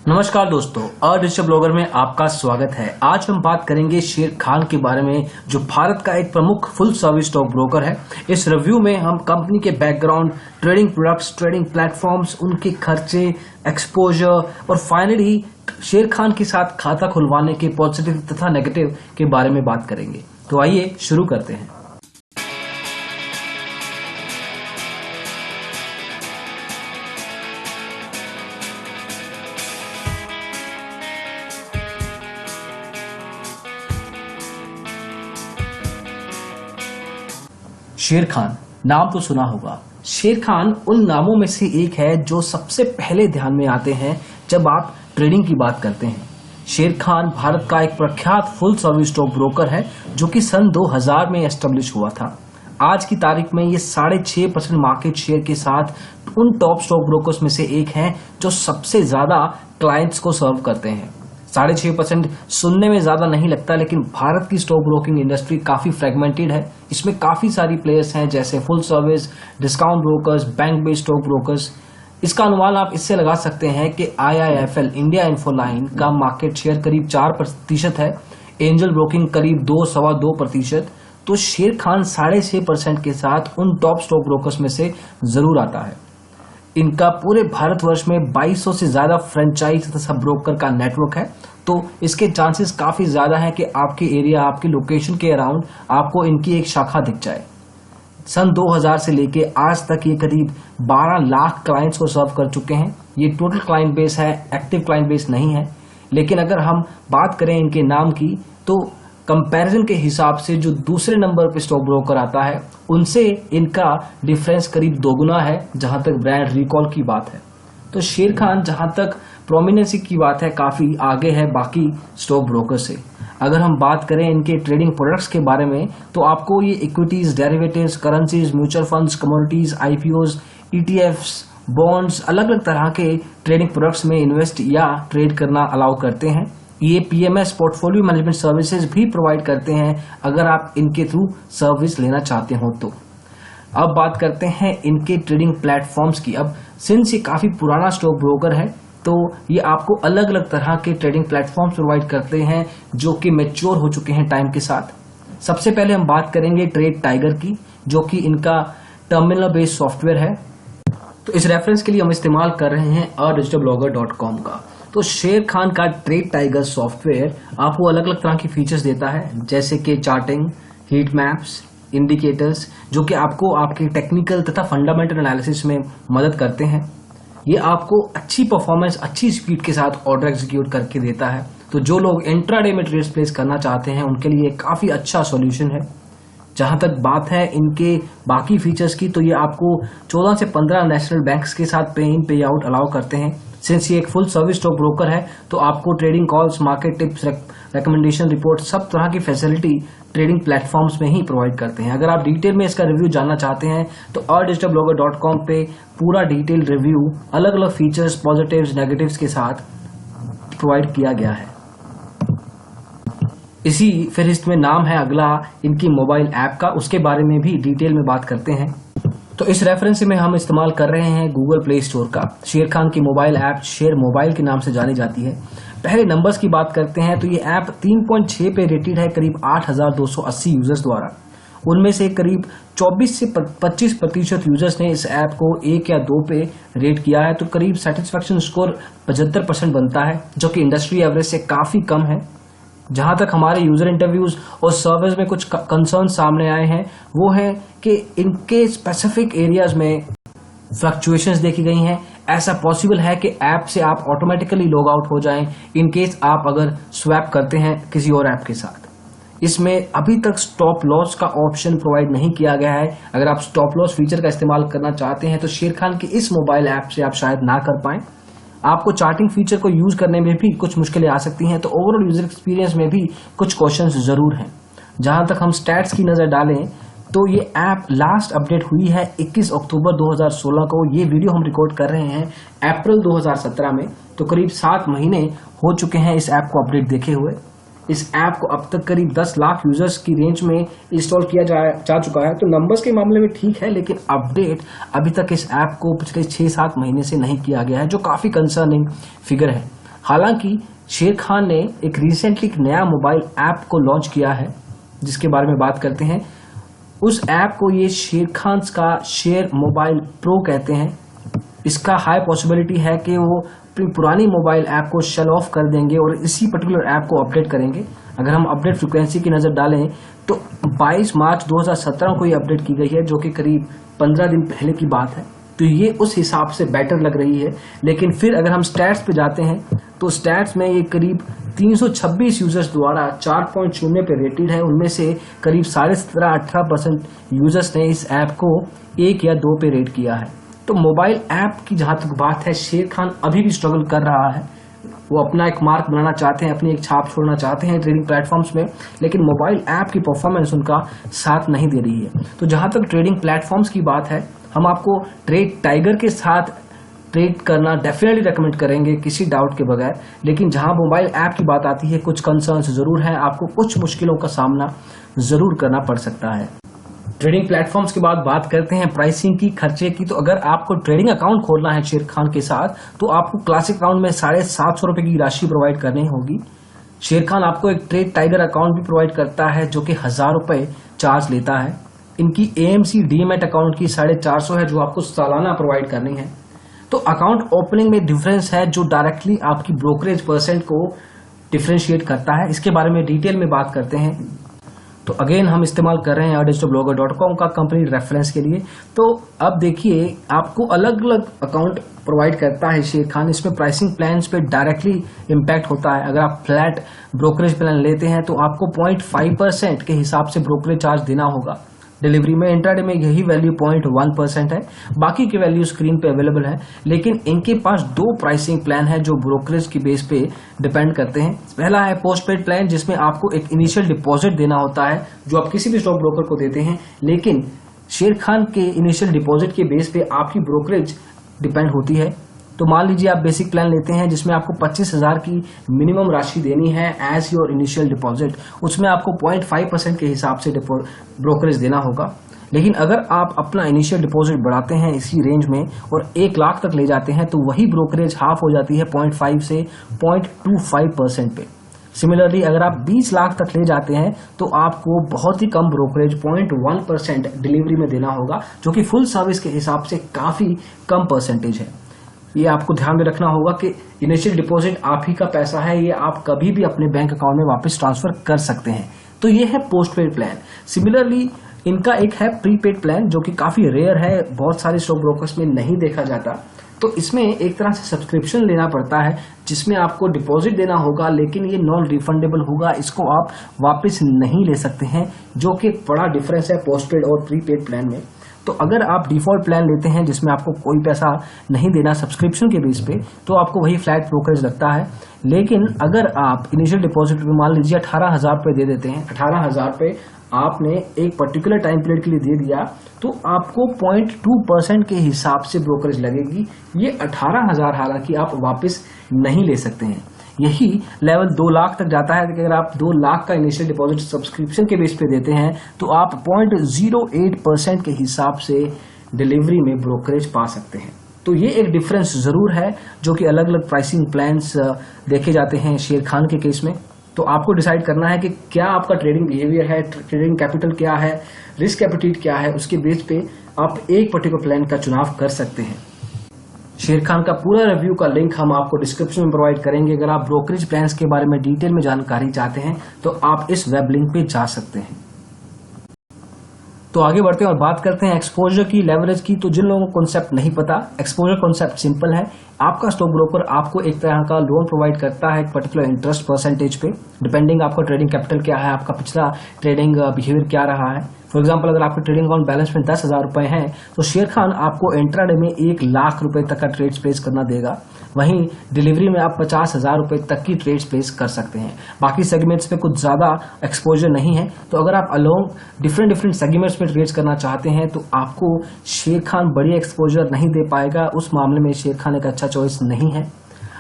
नमस्कार दोस्तों, digital blogger में आपका स्वागत है। आज हम बात करेंगे शेर खान के बारे में, जो भारत का एक प्रमुख फुल सर्विस स्टॉक ब्रोकर है। इस रिव्यू में हम कंपनी के background, trading products, trading platforms, उनके खर्चे, एक्सपोजर और फाइनली शेर खान के साथ खाता खुलवाने के पॉजिटिव तथा नेगेटिव के बारे में बात करेंगे। तो आइए शुरू करते हैं। शेर खान नाम तो सुना होगा। शेर खान उन नामों में से एक है जो सबसे पहले ध्यान में आते हैं जब आप ट्रेडिंग की बात करते हैं। शेर खान भारत का एक प्रख्यात फुल सर्विस स्टॉक ब्रोकर है जो कि सन 2000 में एस्टेब्लिश हुआ था। आज की तारीख में ये 6.5% मार्केट शेयर के साथ उन टॉप स्टॉक ब्रोकर्स में से एक हैं जो सबसे ज्यादा क्लाइंट्स को सर्व करते हैं। 6.5% सुनने में ज्यादा नहीं लगता, लेकिन भारत की स्टॉक ब्रोकिंग इंडस्ट्री काफी फ्रेगमेंटेड है। इसमें काफी सारी प्लेयर्स हैं, जैसे full service, discount brokers, bank based stock brokers. इसका अनुमान आप इससे लगा सकते हैं कि IIFL इंडिया इन्फोलाइन का मार्केट शेयर करीब 4% है, एंजल ब्रोकिंग करीब 2-2.25%। तो शेर खान 6.5% के साथ उन टॉप स्टॉक ब्रोकर्स में से जरूर आता है। इनका पूरे भारतवर्ष में 2200 से ज्यादा फ्रेंचाइज तथा सब ब्रोकर का नेटवर्क है, तो इसके चांसेस काफी ज्यादा है कि आपके एरिया, आपकी लोकेशन के अराउंड आपको इनकी एक शाखा दिख जाए। सन 2000 से लेके आज तक ये करीब 12 लाख क्लाइंट्स को सर्व कर चुके हैं। ये टोटल क्लाइंट बेस है, एक्टिव क्लाइंट बेस नहीं है। लेकिन अगर हम बात करें इनके नाम की, तो कंपैरिजन के हिसाब से जो दूसरे नंबर पे स्टॉक ब्रोकर आता है उनसे इनका डिफरेंस करीब 2 गुना है जहां तक ब्रांड रिकॉल की बात है। तो शेर खान जहां तक प्रोमिनेंसी की बात है काफी आगे है बाकी स्टॉक ब्रोकर से। अगर हम बात करें इनके ट्रेडिंग प्रोडक्ट्स के बारे में, तो आपको ये equities, derivatives, currencies, mutual funds, commodities, IPOs, ETFs, bonds, अलग अलग तरह के ट्रेडिंग प्रोडक्ट्स में इन्वेस्ट या ट्रेड करना अलाउ करते हैं। ये PMS पोर्टफोलियो मैनेजमेंट सर्विसेज भी प्रोवाइड करते हैं अगर आप इनके थ्रू सर्विस लेना चाहते हो तो। अब बात करते हैं इनके ट्रेडिंग प्लेटफॉर्म्स की। अब सिंस ये काफी पुराना स्टॉक ब्रोकर है, तो ये आपको अलग अलग तरह के ट्रेडिंग प्लेटफॉर्म्स प्रोवाइड करते हैं जो कि मैच्योर हो चुके हैं टाइम के साथ। सबसे पहले हम बात करेंगे ट्रेड टाइगर की, जो कि इनका टर्मिनल बेस्ड सॉफ्टवेयर है। तो इस रेफरेंस के लिए हम इस्तेमाल कर रहे हैं digitalblogger.com का। तो शेर खान का ट्रेड टाइगर सॉफ्टवेयर आपको अलग अलग तरह की फीचर्स देता है, जैसे कि चार्टिंग, हीट मैप्स, इंडिकेटर्स, जो कि आपको आपके टेक्निकल तथा फंडामेंटल एनालिसिस में मदद करते हैं। ये आपको अच्छी परफॉर्मेंस, अच्छी स्पीड के साथ ऑर्डर एग्जीक्यूट करके देता है। तो जो लोग इंट्राडे में ट्रेड्स प्लेस करना चाहते हैं उनके लिए काफी अच्छा सॉल्यूशन है। जहां तक बात है इनके बाकी फीचर्स की, तो ये आपको 14 से 15 नेशनल बैंक्स के साथ पे इन पे आउट अलाउ करते हैं। सिंस ये एक फुल सर्विस स्टॉक ब्रोकर है, तो आपको trading calls, market tips, recommendation report, सब तरह की फैसिलिटी ट्रेडिंग प्लेटफॉर्म्स में ही प्रोवाइड करते हैं। अगर आप डिटेल में इसका रिव्यू जानना चाहते हैं तो digitalblogger.com पे पूरा डिटेल रिव्यू अलग अलग फीचर्स, पॉजिटिव्स, नेगेटिव्स के साथ प्रोवाइड किया गया है। इसी फहरिस्त में नाम है अगला इनकी मोबाइल ऐप का, उसके बारे में भी डिटेल में बात करते हैं। तो इस रेफरेंस में हम इस्तेमाल कर रहे हैं गूगल प्ले स्टोर का। शेर खान की मोबाइल ऐप शेर मोबाइल के नाम से जानी जाती है। पहले नंबर्स की बात करते हैं तो ये ऐप 3.6 पे रेटेड है करीब 8,280 यूजर्स द्वारा। उनमें से करीब 24 से 25% यूजर्स ने इस ऐप को 1 या 2 पे रेट किया है। तो करीब सेटिस्फेक्शन स्कोर 75% बनता है, जो कि इंडस्ट्री एवरेज से काफी कम है। जहां तक हमारे यूजर इंटरव्यूज और सर्विस में कुछ कंसर्न सामने आए हैं, वो है कि इनके स्पेसिफिक एरियाज में फ्लक्चुएशंस देखी गई हैं। ऐसा पॉसिबल है कि ऐप से आप ऑटोमेटिकली लॉग आउट हो जाएं इन केस आप अगर स्वैप करते हैं किसी और ऐप के साथ। इसमें अभी तक स्टॉप लॉस का ऑप्शन प्रोवाइड नहीं किया गया है। अगर आप स्टॉप लॉस फीचर का इस्तेमाल करना चाहते हैं तो शेर खान की इस मोबाइल ऐप से आप शायद ना कर पाएं। आपको चार्टिंग फीचर को यूज करने में भी कुछ मुश्किलें आ सकती हैं। तो ओवरऑल यूजर एक्सपीरियंस में भी कुछ क्वेश्चंस जरूर हैं। जहां तक हम स्टैट्स की नजर डालें तो ये ऐप लास्ट अपडेट हुई है 21 अक्टूबर 2016 को। ये वीडियो हम रिकॉर्ड कर रहे हैं अप्रैल 2017 में। तो करीब 7 महीने हो चुके हैं इस ऐप को अपडेट देखे हुए। इस ऐप को अब तक करीब 10 लाख यूजर्स की रेंज में इंस्टॉल किया जा चुका है। तो नंबर्स के मामले में ठीक है, लेकिन अपडेट अभी तक इस ऐप को पिछले 6-7 महीने से नहीं किया गया है, जो काफी कंसर्निंग फिगर है। हालांकि शेर खान ने एक रिसेंटली एक नया मोबाइल ऐप को लॉन्च किया है जिसके बारे में बात करते हैं। उस ऐप को ये शेर खान का शेर मोबाइल प्रो कहते हैं। इसका हाई पॉसिबिलिटी है कि वो पुरानी मोबाइल ऐप को शट ऑफ कर देंगे और इसी पर्टिकुलर ऐप को अपडेट करेंगे। अगर हम अपडेट फ्रीक्वेंसी की नज़र डालें तो 22 मार्च 2017 को ये अपडेट की गई है, जो कि करीब 15 दिन पहले की बात है। तो ये उस हिसाब से बेटर लग रही है। लेकिन फिर अगर हम स्टैट्स पे जाते हैं तो स्टैट्स में ये करीब 326 यूजर्स द्वारा 4.0 पे रेटेड है। उनमें से करीब 17.5-18% यूजर्स ने इस ऐप को 1 या 2 पे रेट किया है। तो मोबाइल ऐप की जहां तक बात है, शेर खान अभी भी स्ट्रगल कर रहा है। वो अपना एक मार्क बनाना चाहते हैं, अपनी एक छाप छोड़ना चाहते हैं ट्रेडिंग प्लेटफॉर्म्स में, लेकिन मोबाइल ऐप की परफॉर्मेंस उनका साथ नहीं दे रही है। तो जहां तक ट्रेडिंग प्लेटफॉर्म्स की बात है, हम आपको ट्रेड टाइगर के साथ ट्रेड करना डेफिनेटली रेकमेंड करेंगे किसी डाउट के बगैर। लेकिन जहां मोबाइल ऐप की बात आती है, कुछ कंसर्न्स जरूर है, आपको कुछ मुश्किलों का सामना जरूर करना पड़ सकता है। ट्रेडिंग प्लेटफॉर्म्स के बाद बात करते हैं प्राइसिंग की, खर्चे की। तो अगर आपको ट्रेडिंग अकाउंट खोलना है शेर खान के साथ, तो आपको क्लासिक अकाउंट में 750 रुपए की राशि प्रोवाइड करनी होगी। शेर खान आपको एक ट्रेड टाइगर अकाउंट भी प्रोवाइड करता है जो कि 1000 रुपए चार्ज लेता है। इनकी AMC डीमैट अकाउंट की 450 है जो आपको सालाना प्रोवाइड करनी है। तो अकाउंट ओपनिंग में डिफरेंस है जो डायरेक्टली आपकी ब्रोकरेज परसेंट को डिफरेंशिएट करता है। इसके बारे में डिटेल में बात करते हैं। तो अगेन हम इस्तेमाल कर रहे हैं digitalblogger.com का कंपनी रेफरेंस के लिए। तो अब देखिए, आपको अलग अलग अकाउंट प्रोवाइड करता है शेर खान। इसमें प्राइसिंग प्लान्स पे डायरेक्टली इम्पैक्ट होता है। अगर आप फ्लैट ब्रोकरेज प्लान लेते हैं तो आपको 0.5% के हिसाब से ब्रोकरेज चार्ज देना होगा। डिलीवरी में इंट्राडे में यही वैल्यू 0.1% है। बाकी की वैल्यू स्क्रीन पे अवेलेबल है। लेकिन इनके पास 2 प्राइसिंग प्लान है जो ब्रोकरेज की बेस पे डिपेंड करते हैं। पहला है पोस्ट पेड प्लान, जिसमें आपको एक इनिशियल डिपॉजिट देना होता है जो आप किसी भी स्टॉक ब्रोकर को देते हैं। लेकिन शेर खान के इनिशियल डिपॉजिट के बेस पे आपकी ब्रोकरेज डिपेंड होती है। तो मान लीजिए आप बेसिक प्लान लेते हैं जिसमें आपको 25,000 की मिनिमम राशि देनी है एज योर इनिशियल डिपॉजिट। उसमें आपको 0.5% के हिसाब से ब्रोकरेज देना होगा। लेकिन अगर आप अपना इनिशियल डिपॉजिट बढ़ाते हैं इसी रेंज में और 1 लाख तक ले जाते हैं तो वही ब्रोकरेज हाफ हो जाती है 0.5 से 0.25% पे। सिमिलरली अगर आप 20 लाख तक ले जाते हैं तो आपको बहुत ही कम ब्रोकरेज 0.1% डिलीवरी में देना होगा, जो कि फुल सर्विस के हिसाब से काफी कम परसेंटेज है। ये आपको ध्यान में रखना होगा कि इनिशियल डिपॉजिट आप ही का पैसा है, ये आप कभी भी अपने बैंक अकाउंट में वापस ट्रांसफर कर सकते हैं। तो ये है पोस्ट पेड प्लान। सिमिलरली इनका एक है प्रीपेड प्लान जो कि काफी रेयर है, बहुत सारे स्टॉक ब्रोकर्स में नहीं देखा जाता। तो इसमें एक तरह से सब्सक्रिप्शन लेना पड़ता है जिसमें आपको डिपॉजिट देना होगा, लेकिन ये नॉन रिफंडेबल होगा, इसको आप वापस नहीं ले सकते हैं, जो कि एक बड़ा डिफरेंस है पोस्टपेड और प्रीपेड प्लान में। तो अगर आप डिफॉल्ट प्लान लेते हैं जिसमें आपको कोई पैसा नहीं देना सब्सक्रिप्शन के बेस पे, तो आपको वही फ्लैट ब्रोकरेज लगता है। लेकिन अगर आप इनिशियल डिपॉजिट में मान लीजिए 18,000 रुपये दे देते हैं, 18,000 रुपये आपने एक पर्टिकुलर टाइम पीरियड के लिए दे दिया, तो आपको 0.2% के हिसाब से ब्रोकरेज लगेगी। ये 18,000 हालांकि आप वापस नहीं ले सकते हैं। यही लेवल 2 लाख तक जाता है कि अगर आप 2 लाख का इनिशियल डिपॉजिट सब्सक्रिप्शन के बेस पे देते हैं तो आप 0.08% के हिसाब से डिलीवरी में ब्रोकरेज पा सकते हैं। तो ये एक डिफरेंस जरूर है जो कि अलग अलग प्राइसिंग प्लान्स देखे जाते हैं शेर खान के केस में। तो आपको डिसाइड करना है कि क्या आपका ट्रेडिंग बिहेवियर है, ट्रेडिंग कैपिटल क्या है, रिस्क एपेटाइट क्या है, उसके बेस पे आप एक पर्टिकुलर प्लान का चुनाव कर सकते हैं। शेर खान का पूरा रिव्यू का लिंक हम आपको डिस्क्रिप्शन में प्रोवाइड करेंगे। अगर आप ब्रोकरेज प्लान्स के बारे में डिटेल में जानकारी चाहते हैं तो आप इस वेब लिंक पे जा सकते हैं। तो आगे बढ़ते हैं और बात करते हैं एक्सपोजर की, लेवरेज की। तो जिन लोगों को कॉन्सेप्ट नहीं पता, एक्सपोजर कॉन्सेप्ट सिंपल है। आपका स्टॉक ब्रोकर आपको एक तरह का लोन प्रोवाइड करता है एक पर्टिकुलर इंटरेस्ट परसेंटेज पे, डिपेंडिंग आपका ट्रेडिंग कैपिटल क्या है, आपका पिछला ट्रेडिंग बिहेवियर क्या रहा है। फॉर एग्जाम्पल अगर आपके ट्रेडिंग अकाउंट बैलेंस में 10,000 रुपए हैं तो शेर खान आपको इंट्राडे में 1 लाख रुपए तक का ट्रेड्स प्लेस करना देगा। वहीं डिलीवरी में आप 50,000 रुपए तक की ट्रेड्स प्लेस कर सकते हैं। बाकी सेगमेंट्स में कुछ ज्यादा एक्सपोजर नहीं है। तो अगर आप अलोंग डिफरेंट सेगमेंट्स में ट्रेड्स करना चाहते हैं तो आपको शेर खान बड़ी एक्सपोजर नहीं दे पाएगा। उस मामले में शेर खान एक अच्छा चॉइस नहीं है।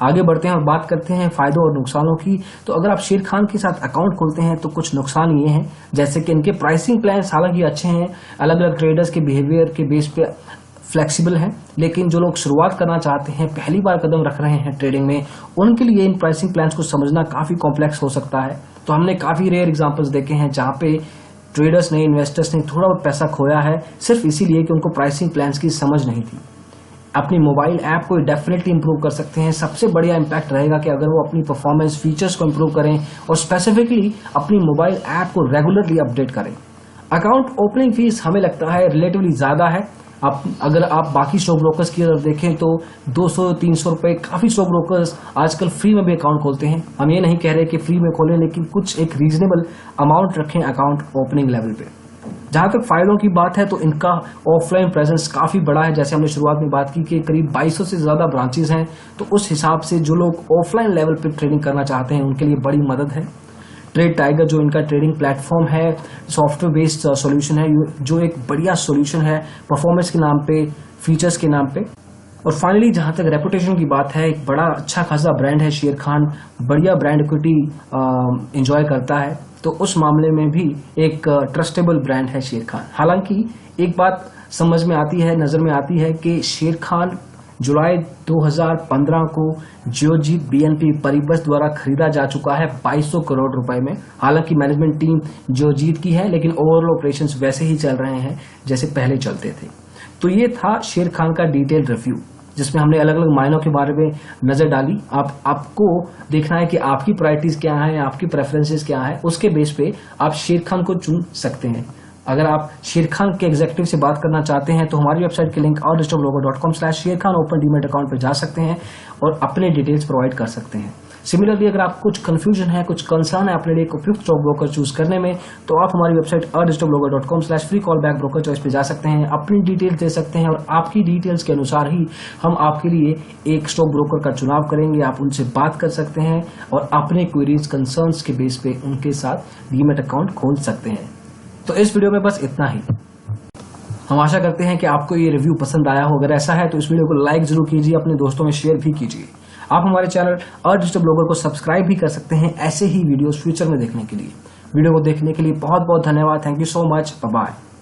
आगे बढ़ते हैं और बात करते हैं फायदों और नुकसानों की। तो अगर आप शेर खान के साथ अकाउंट खोलते हैं तो कुछ नुकसान ये हैं, जैसे कि इनके प्राइसिंग प्लान हालांकि अच्छे हैं, अलग अलग ट्रेडर्स के बिहेवियर के बेस पे फ्लेक्सिबल हैं, लेकिन जो लोग शुरुआत करना चाहते हैं, पहली बार कदम रख रहे हैं ट्रेडिंग में, उनके लिए इन प्राइसिंग प्लान्स को समझना काफ़ी कॉम्प्लेक्स हो सकता है। तो हमने काफ़ी रेयर एग्जांपल्स देखे हैं जहां पे ट्रेडर्स ने, इन्वेस्टर्स ने थोड़ा बहुत पैसा खोया है सिर्फ इसीलिए कि उनको प्राइसिंग प्लान्स की समझ नहीं थी। अपनी मोबाइल ऐप को डेफिनेटली इंप्रूव कर सकते हैं। सबसे बढ़िया इंपैक्ट रहेगा कि अगर वो अपनी परफॉर्मेंस फीचर्स को इंप्रूव करें और स्पेसिफिकली अपनी मोबाइल ऐप को रेगुलरली अपडेट करें। अकाउंट ओपनिंग फीस हमें लगता है रिलेटिवली ज़्यादा है। अगर आप बाकी स्टॉक ब्रोकर्स की तरफ देखें तो 200-300 रुपए काफ़ी स्टॉक ब्रोकर्स आजकल फ्री में भी अकाउंट खोलते हैं। हम ये नहीं कह रहे कि फ्री में खोलें, लेकिन कुछ एक रीजनेबल अमाउंट रखें अकाउंट ओपनिंग लेवल पे। जहां तक फायदों की बात है तो इनका ऑफलाइन प्रेजेंस काफी बड़ा है। जैसे हमने शुरुआत में बात की कि करीब 2200 से ज्यादा ब्रांचेस हैं, तो उस हिसाब से जो लोग ऑफलाइन लेवल पे ट्रेडिंग करना चाहते हैं उनके लिए बड़ी मदद है। ट्रेड टाइगर जो इनका ट्रेडिंग प्लेटफॉर्म है, सॉफ्टवेयर बेस्ड सॉल्यूशन है, जो एक बढ़िया सॉल्यूशन है परफॉर्मेंस के नाम पे, फीचर्स के नाम पे। और फाइनली जहां तक रेपुटेशन की बात है, एक बड़ा अच्छा खासा ब्रांड है शेर खान, बढ़िया ब्रांड इक्विटी एंजॉय करता है, तो उस मामले में भी एक ट्रस्टेबल ब्रांड है शेर खान। हालांकि एक बात समझ में आती है, नजर में आती है कि शेर खान जुलाई 2015 को जियोजीत बीएनपी परिबस द्वारा खरीदा जा चुका है 2200 करोड़ रुपए में। हालांकि मैनेजमेंट टीम जियोजीत की है, लेकिन ओवरऑल ऑपरेशंस वैसे ही चल रहे हैं जैसे पहले चलते थे। तो ये था शेर खान का डिटेल रिव्यू, जिसमें हमने अलग अलग मायनों के बारे में नजर डाली। आपको देखना है कि आपकी प्रायोरिटीज क्या हैं, आपकी प्रेफरेंसेस क्या हैं, उसके बेस पे आप शेर खान को चुन सकते हैं। अगर आप शेर खान के एग्जीक्यूटिव से बात करना चाहते हैं तो हमारी वेबसाइट के link ourdigitalbroker.com/sherkhan open demat account पर जा सकते हैं और अपने डिटेल्स प्रोवाइड कर सकते हैं। सिमिलरली अगर आप कुछ कंफ्यूजन है, कुछ कंसर्न है अपने लिए एक उपयुक्त स्टॉक ब्रोकर चूज करने में, तो आप हमारी वेबसाइट ourdigitalbroker.com/free-callback ब्रोकर चॉइस पे जा सकते हैं, अपनी डिटेल्स दे सकते हैं और आपकी डिटेल्स के अनुसार ही हम आपके लिए एक स्टॉक ब्रोकर का चुनाव करेंगे। आप उनसे बात कर सकते हैं और अपने क्वेरीज, कंसर्न्स के बेस पे उनके साथ डीमैट अकाउंट खोल सकते हैं। तो इस वीडियो में बस इतना ही। हम आशा करते हैं कि आपको ये रिव्यू पसंद आया हो। अगर ऐसा है तो इस वीडियो को लाइक जरूर कीजिए, अपने दोस्तों में शेयर भी कीजिए। आप हमारे चैनल और डिजिटल ब्लॉगर को सब्सक्राइब भी कर सकते हैं ऐसे ही वीडियोस फ्यूचर में देखने के लिए। वीडियो को देखने के लिए बहुत बहुत धन्यवाद। Thank you so much. Bye bye.